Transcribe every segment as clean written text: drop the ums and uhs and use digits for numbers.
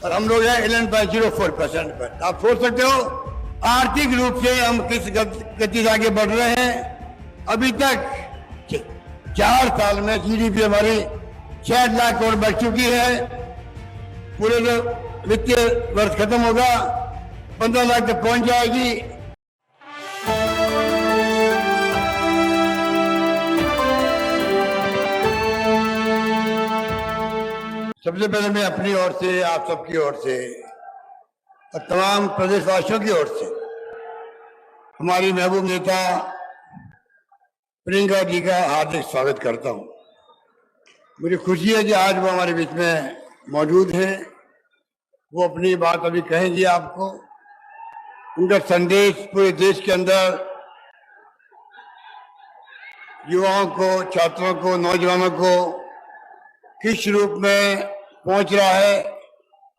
और हम लोग हैं 11.04% पर। आप सोच सकते हो आर्थिक रूप से हम किस गति से आगे बढ़ रहे हैं। अभी तक 4 साल में जीडीपी हमारी 6 लाख करोड़ बढ़ चुकी है। पूरे जो वित्तीय वर्ष खत्म होगा 15 लाख तक पहुंच जाएगी। सबसे पहले मैं अपनी ओर से, आप सबकी ओर से और तमाम प्रदेशवासियों की ओर से हमारी महबूब नेता प्रियंका जी का हार्दिक स्वागत करता हूं। मुझे खुशी है कि आज वो हमारे बीच में मौजूद हैं। वो अपनी बात अभी कहेंगी आपको। उनका संदेश पूरे देश के अंदर युवाओं को, छात्रों को, नौजवानों को किस रूप में पहुंच रहा है,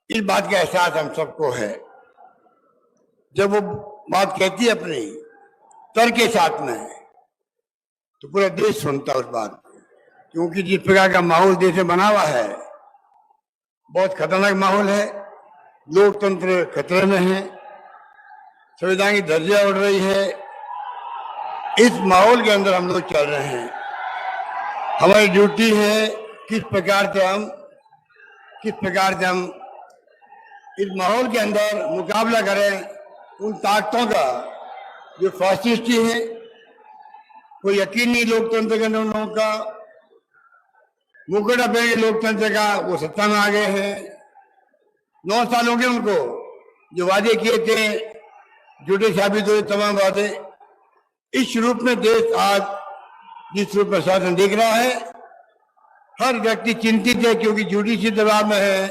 इस बात का एहसास हम सबको है। जब वो बात कहती है अपनी तर्क के साथ में, तो पूरा देश सुनता है उस बात को, क्योंकि जिस प्रकार का माहौल देश में बना हुआ है, बहुत खतरनाक माहौल है। लोकतंत्र खतरे में है, संविधान की धज्जियां उड़ रही है। इस माहौल के अंदर हम लोग चल रहे हैं। हमारी ड्यूटी है किस प्रकार से हम इस माहौल के अंदर मुकाबला करें उन ताकतों का जो फासिस्टी है। कोई यकीन नहीं लोकतंत्र के अंदर उन लोगों का मुकुट अपने लोकतंत्र का, वो सत्ता में आ गए हैं। 9 साल हो गए उनको, जो वादे किए थे झूठे साबित हुए तमाम वादे। इस रूप में देश आज जिस रूप में शासन दिख रहा है, हर व्यक्ति चिंतित है, क्योंकि जुडिशरी दबाव में है।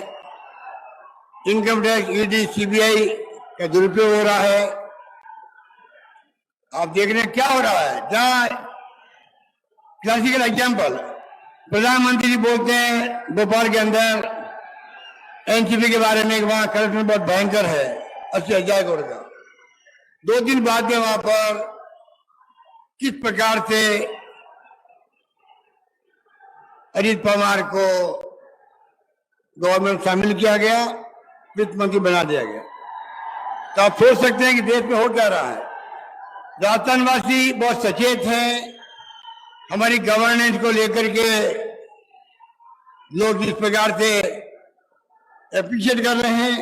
इनकम टैक्स, ईडी, सीबीआई का दुरुपयोग हो रहा है। आप देख रहे हैं क्या हो रहा है। जहां क्लासिकल एग्जाम्पल, प्रधानमंत्री जी बोलते हैं भोपाल के अंदर एनसीपी के बारे में, वहां करप्शन बहुत भयंकर है, 80,000 करोड़ का। 2 दिन बाद में वहां पर किस प्रकार से अजीत पवार को गवर्नमेंट शामिल किया गया, वित्त मंत्री बना दिया गया। तो आप सोच सकते हैं कि देश में हो क्या रहा है। राजस्थानवासी बहुत सचेत हैं। हमारी गवर्नेंस को लेकर के लोग जिस प्रकार से एप्रिशिएट कर रहे हैं।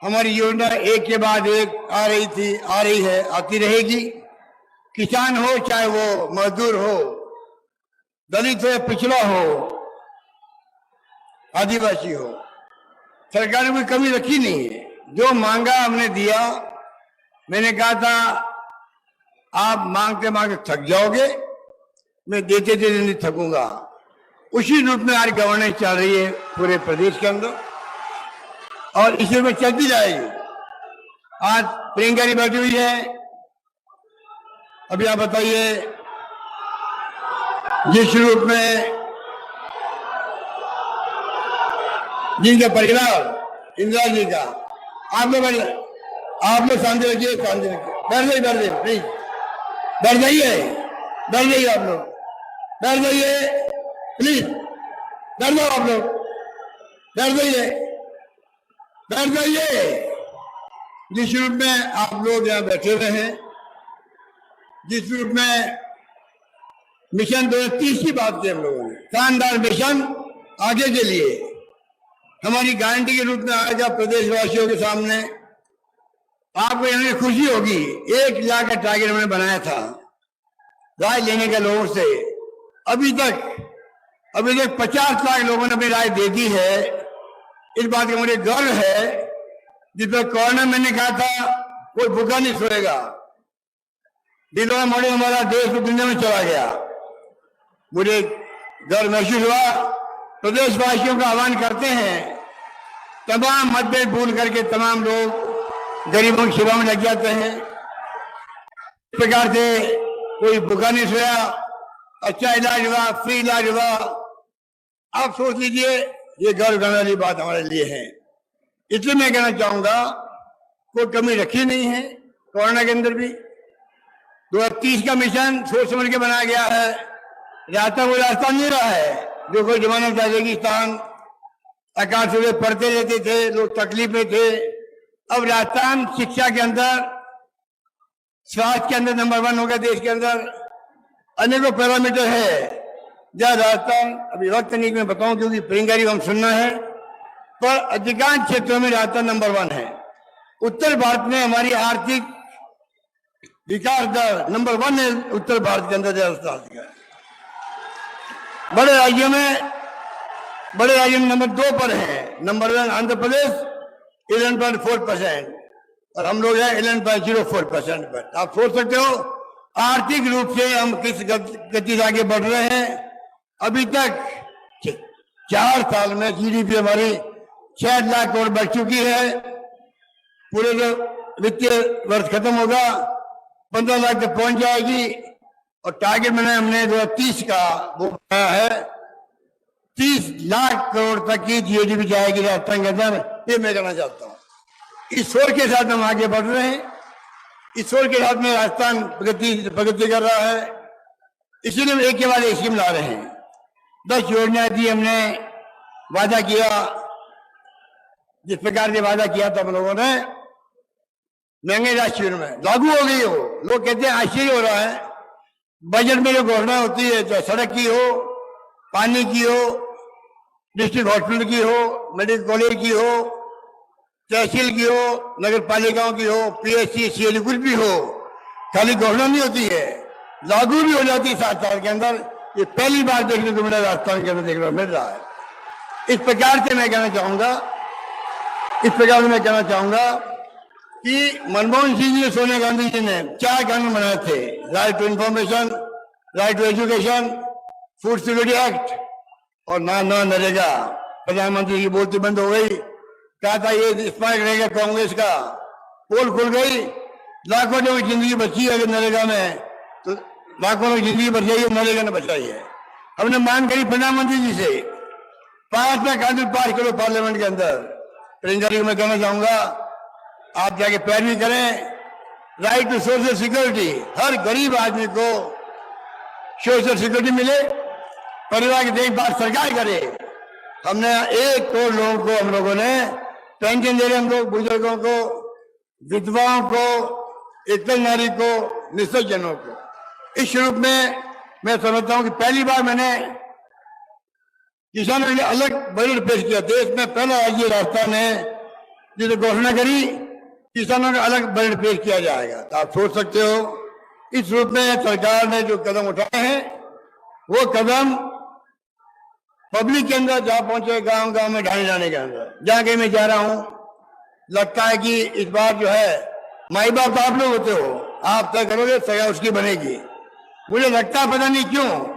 हमारी योजना एक के बाद एक आ रही थी, आ रही है, आती रहेगी। किसान हो, चाहे वो मजदूर हो, दलित हो, पिछड़ा हो, आदिवासी हो, सरकार ने कोई कमी रखी नहीं है। जो मांगा हमने दिया। मैंने कहा था आप मांगते मांगते थक जाओगे, मैं देते देते नहीं थकूंगा। उसी रूप में आज गवर्नेंस चल रही है पूरे प्रदेश के अंदर, और इसी में चलती जाएगी। आज प्रियंका जी बैठी हुई है। अभी आप बताइए, जिस रूप में जिनका परिवार इंदिरा जी का, आप लोग शांति रखिए, शांति रखिए, बैठ जाइए प्लीज, बैठ जाइए आप लोग, बैठ जाइए प्लीज, बैठ जाओ आप लोग, बैठ जाइए। जिस रूप में आप लोग यहाँ बैठे हुए हैं, जिस रूप में मिशन 2030 की बात की हम लोगों ने, शानदार मिशन आगे के लिए हमारी गारंटी के रूप में आएगा प्रदेशवासियों के सामने। आपको यहाँ खुशी होगी। 1 लाख का टारगेट हमने बनाया था राय लेने के लोगों से। अभी तक 50 लाख लोगों ने अपनी राय दे दी है। इस बात का मुझे गर्व है। जिस पर कोरोना मैंने कहा था कोई भूखा नहीं सोएगा, दिनों में मॉडल हमारा देश को दुनिया में चला गया। मुझे गर्व महसूस हुआ। प्रदेशवासियों का आह्वान करते हैं, तमाम मतभेद भूल करके तमाम लोग गरीबों की सेवा में लग जाते हैं। इस प्रकार से कोई भूखा नहीं सोया, अच्छा इलाज हुआ, फ्री इलाज हुआ। आप सोच लीजिए, ये गर्व करने वाली बात हमारे लिए है। इसलिए मैं कहना चाहूंगा, कोई कमी रखी नहीं है कोरोना के अंदर भी। 2030 का मिशन सोच समझ के बनाया गया है। रास्ता वो रास्ता नहीं रहा है जो कोई जमाना चाहेगी स्थान आकाश सूर्य पढ़ते रहते थे, लोग तकलीफ में थे। अब राजस्थान शिक्षा के अंदर, स्वास्थ्य के अंदर नंबर 1 हो गया देश के अंदर। अनेकों पैरामीटर है जहाँ राजस्थान, अभी वक्त नहीं मैं बताऊं क्योंकि प्रियंका हम सुनना है, पर अधिकांश क्षेत्रों में राजस्थान नंबर 1 है। उत्तर भारत में हमारी आर्थिक विकास दर नंबर 1 है, उत्तर भारत के अंदर राजस्थान का। बड़े राज्यों में नंबर 2 पर है। नंबर 1 आंध्र प्रदेश 11.4% और हम लोग हैं 11.04% पर। आप सोच सकते हो आर्थिक रूप से हम किस गति से आगे बढ़ रहे हैं। अभी तक 4 साल में जीडीपी हमारी 6 लाख करोड़ बढ़ चुकी है। पूरे जो वित्तीय वर्ष खत्म होगा 15 लाख तक पहुंच जाएगी और टारगेट बनाया हमने 2030 का वो बनाया है 30 लाख करोड़ तक की जीडीपी जाएगी राजस्थान के अंदर। ये मैं कहना चाहता हूँ। इस सोच के साथ हम आगे बढ़ रहे हैं। इस सोच के साथ में राजस्थान प्रगति कर रहा है। इसीलिए हम एक के बाद एक स्कीम ला रहे हैं। 10 योजना दी हमने, वादा किया, जिस प्रकार से वादा किया था हम लोगों ने, महंगे राशि में लागू हो गई हो। लोग कहते हैं आश्चर्य हो रहा है। बजट में जो घोषणा होती है, चाहे सड़क की हो, पानी की हो, डिस्ट्रिक्ट हॉस्पिटल की हो, मेडिकल कॉलेज की हो, तहसील की हो, नगर पालिकाओं की हो, पीएचसी सीएल कुछ भी हो, खाली घोषणा नहीं होती है, लागू भी हो जाती है 7 साल के अंदर। ये पहली बार देखने को मिला, राजस्थान के अंदर देखने को मिल रहा है। इस प्रकार से मैं कहना चाहूंगा कि मनमोहन सिंह जी, सोनिया गांधी जी ने 4 कानून बनाए थे। Right to information, right to education, food security act और नरेगा। प्रधानमंत्री की बोलती बंद हो गई, कहा था ये स्मारक रहेगा कांग्रेस का, पोल खुल गई। लाखों लोगों की जिंदगी बची है नरेगा में, तो लाखों लोग जिंदगी बच गई है, नरेगा ने बचाई है। हमने मांग करी प्रधानमंत्री जी से 5 कानून पास करो पार्लियामेंट के अंदर। प्रियंका जी को मैं कहना चाहूंगा आप जाके पैरवी करें। राइट टू सोशल सिक्योरिटी, हर गरीब आदमी को सोशल सिक्योरिटी मिले, परिवार की देखभाल सरकार करे। हमने 1 करोड़ लोगों को हम लोगों ने पेंशन दे रहे, हम लोग बुजुर्गों को, विधवाओं को, एकल नारी को, निःसज्जनों को। इस रूप में मैं समझता हूं कि पहली बार मैंने किसानों के लिए अलग बजट पेश किया। देश में पहला राज्य राजस्थान है जिसे घोषणा करी किसानों का अलग बजट पेश किया जाएगा। तो आप सोच सकते हो इस रूप में सरकार ने जो कदम उठाए हैं वो कदम पब्लिक के अंदर जा पहुंचे, गांव गांव में ढाने जाने के अंदर। जहां कहीं मैं जा रहा हूं लगता है कि इस बार जो है, माई बाप तो आप लोग होते हो, आप तय करोगे सगा उसकी बनेगी। मुझे लगता है पता नहीं क्यों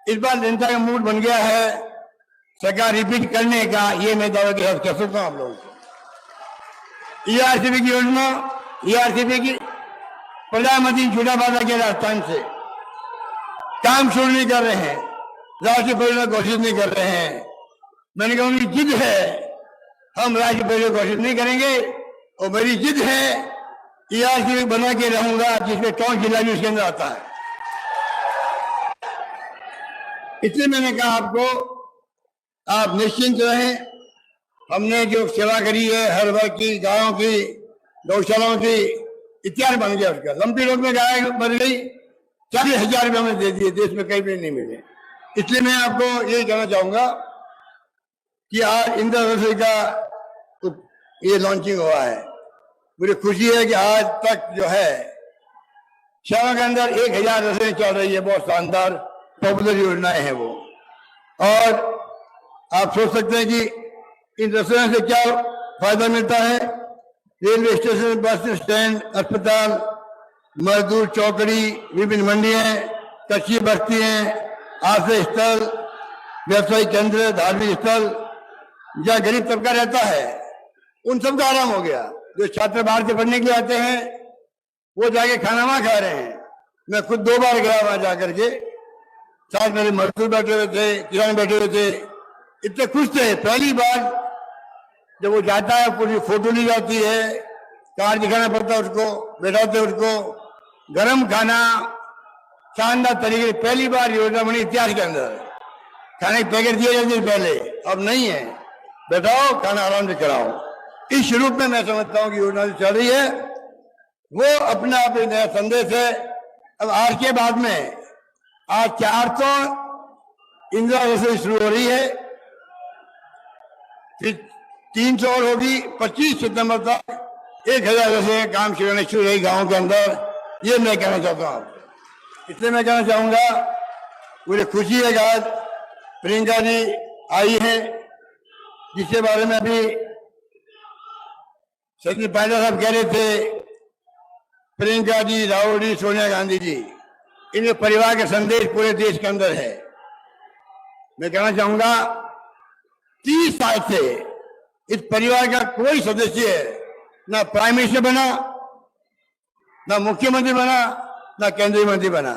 इस बार जनता का मूड बन गया है सरकार रिपीट करने का। ये मैं दावा के साथ कह सकता हूं आप लोगों को। ईआरसीबी की योजना, ईआरसीबी की प्रधानमंत्री झूठा वादा किया राजस्थान से, काम शुरू नहीं कर रहे हैं, राष्ट्रीय परियोजना घोषित नहीं कर रहे हैं। मैंने कहा उनकी जिद है हम राष्ट्रीय परियोजना घोषित नहीं करेंगे, और मेरी जिद है ईआरसीबी बना के रहूंगा जिसमें टोंक जिला भी उसके अंदर आता है। इसलिए मैंने कहा आपको आप निश्चिंत रहें। हमने जो सेवा करी है हर वर्ग की, गायों की, गौशालाओं की, इतिहास बन गया उसका। लंबी रोड में गाय मर गई, 40,000 रुपये हमने दे दिए, देश में कहीं भी नहीं मिले। इसलिए मैं आपको यही कहना चाहूंगा कि आज इंदिरा रसोई का ये लॉन्चिंग हुआ है। मुझे खुशी है कि आज तक जो है शहरों के अंदर 1,000 रसोई चल रही है। बहुत शानदार पॉपुलर योजनाएं हैं वो। और आप सोच सकते हैं कि इन रसोइयों से क्या फायदा मिलता है। रेलवे स्टेशन, बस स्टैंड, अस्पताल, मजदूर चौकड़ी, विभिन्न मंडियां, कच्ची बस्तियां, आश्रय स्थल, व्यवसायिक केंद्र, धार्मिक स्थल, जहाँ गरीब तबका रहता है उन सबका आराम हो गया। जो छात्र बाहर से पढ़ने के लिए आते हैं वो जाके खाना वहां खा रहे हैं। मैं खुद 2 बार गया वहां जाकर के, साथ मेरे मजदूर बैठे हुए थे, किसान बैठे हुए थे, इतने खुश थे। पहली बार जब वो जाता है पूरी फोटो ली जाती है, कार्ड दिखाना पड़ता है उसको, बैठाते उसको, गरम खाना शानदार तरीके से पहली बार योजना बनी इतिहास के अंदर। खाने के पैकेट दिए जाते थे पहले, अब नहीं है। बैठाओ, खाना आराम से कराओ। इस रूप में मैं समझता हूँ कि योजना जो चल रही है वो अपना आप एक नया संदेश है। अब आज के बाद में आज 400 इंदिरा रसोई शुरू हो रही है, फिर 300 और होगी। 25 सितंबर तक 1000 रसोई काम शुरू होने शुरू रही गाँव के अंदर। ये मैं कहना चाहता हूँ। इसलिए मैं कहना चाहूंगा, मुझे खुशी है कि आज प्रियंका जी आई है, जिसके बारे में अभी सचिन पायलट साहब कह रहे थे। प्रियंका जी, राहुल जी, सोनिया गांधी जी, इनके परिवार का संदेश पूरे देश के अंदर है। मैं कहना चाहूंगा 30 साल से इस परिवार का कोई सदस्य ना प्राइम मिनिस्टर बना, ना मुख्यमंत्री बना, ना केंद्रीय मंत्री बना।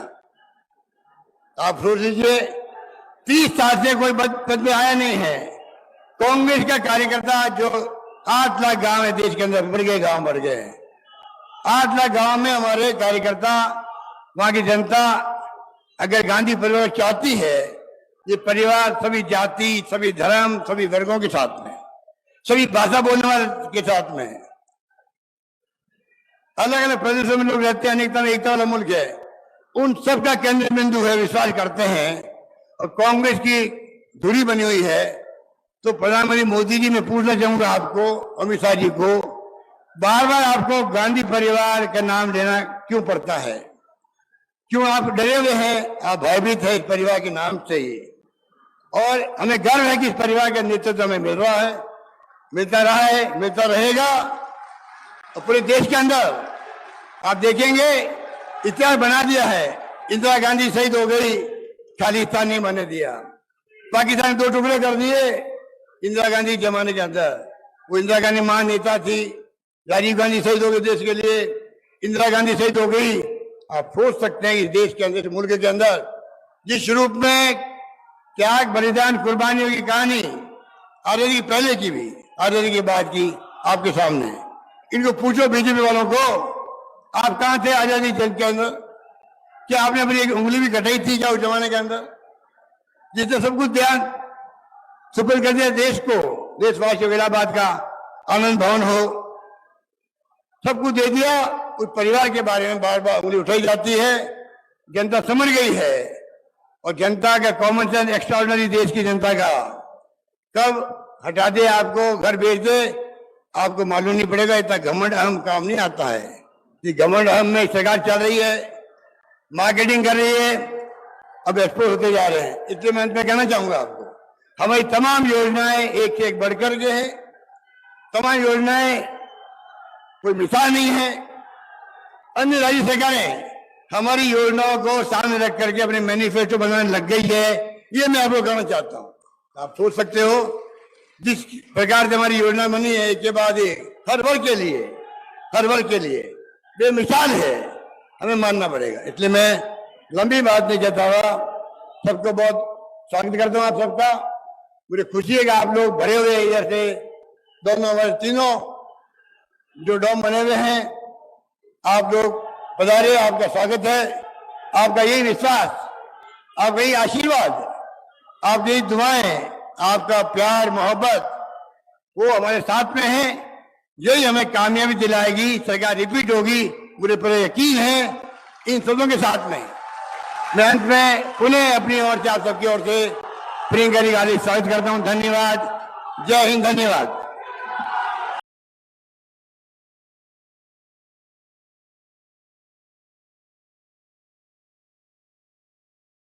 आप सोच लीजिए, 30 साल से कोई पद में आया नहीं है। कांग्रेस का कार्यकर्ता जो 8 लाख गांव है देश के अंदर, बढ़ गए गांव, बढ़ गए 8 लाख गांव में हमारे कार्यकर्ता, वहां की जनता अगर गांधी परिवार चाहती है, ये परिवार सभी जाति, सभी धर्म, सभी वर्गों के साथ में, सभी भाषा बोलने वाले के साथ में, अलग अलग प्रदेशों में लोग रहते हैं, अनेकता में एकता वाला मुल्क है, उन सबका केंद्र बिंदु है, विश्वास करते हैं। और कांग्रेस की धुरी बनी हुई है। तो प्रधानमंत्री मोदी जी, मैं पूछना चाहूंगा आपको, अमित शाह जी को, बार बार आपको गांधी परिवार का नाम लेना क्यों पड़ता है? क्यों आप डरे हुए हैं? आप भयभीत है इस परिवार के नाम से ही। और हमें गर्व है कि इस परिवार का नेतृत्व हमें मिल रहा है, मिलता रहा है, मिलता रहेगा। और पूरे देश के अंदर आप देखेंगे इतिहास बना दिया है। इंदिरा गांधी शहीद हो गई, खालिस्तान नहीं बनने दिया। पाकिस्तान 2 टुकड़े कर दिए इंदिरा गांधी के जमाने के अंदर। वो इंदिरा गांधी महान नेता थी। राजीव गांधी शहीद हो गए देश के लिए, इंदिरा गांधी शहीद हो गई। आप सोच सकते हैं इस देश के अंदर, मुल्क के अंदर जिस रूप में त्याग, बलिदान, कुर्बानियों की कहानी आजादी की पहले की भी, आजादी के बाद की आपके सामने। इनको पूछो बीजेपी वालों को, आप कहां थे आजादी जंग के अंदर? क्या आपने अपनी एक उंगली भी कटाई थी क्या उस जमाने के अंदर? जिसने सब कुछ ध्यान सुपुर्द कर दिया देश को, देशवासियों, इलाहाबाद का आनंद भवन हो, सब कुछ दे दिया। उस परिवार के बारे में बार बार उंगली उठाई जाती है। जनता समझ गई है। और जनता का कॉमन सेंस एक्स्ट्राऑर्डिनरी, देश की जनता का, कब हटा दे आपको, घर भेज दे, आपको मालूम नहीं पड़ेगा। इतना घमंड अहम काम नहीं आता है। ये घमंड अहम में सरकार चल रही है, मार्केटिंग कर रही है, अब एक्सपोज होते जा रहे हैं। इसलिए मैं कहना चाहूंगा आपको, हमारी तमाम योजनाएं एक से एक बढ़कर के है। तमाम योजनाएं कोई मिसाल नहीं है। अन्य राज्य सरकारें हमारी योजनाओं को सामने रख करके अपने मैनिफेस्टो बनाने लग गई है। ये मैं आपको कहना चाहता हूं। आप सोच सकते हो जिस प्रकार से हमारी योजना बनी है, एक के बाद एक, हर वर्ग के लिए, हर वर्ग के लिए बेमिसाल है। हमें मानना पड़ेगा। इसलिए मैं लंबी बात नहीं कहता हुआ सबको बहुत स्वागत करता हूँ आप सबका। मुझे खुशी है कि आप लोग भरे हुए इधर से, दोनों वर्ष, तीनों जो डोम बने हुए हैं, आप लोग पधारे, आपका स्वागत है। आपका यही विश्वास, आपका यही आशीर्वाद, आपकी यही दुआएं, आपका प्यार, मोहब्बत, वो हमारे साथ में है। यही हमें कामयाबी दिलाएगी। सरकार रिपीट होगी, मुझे पूरा यकीन है इन सबों के साथ में। मैं अंत में पुनः अपनी ओर से, आप सबकी ओर से प्रियंका जी का स्वागत करता हूं। धन्यवाद। जय हिंद। धन्यवाद।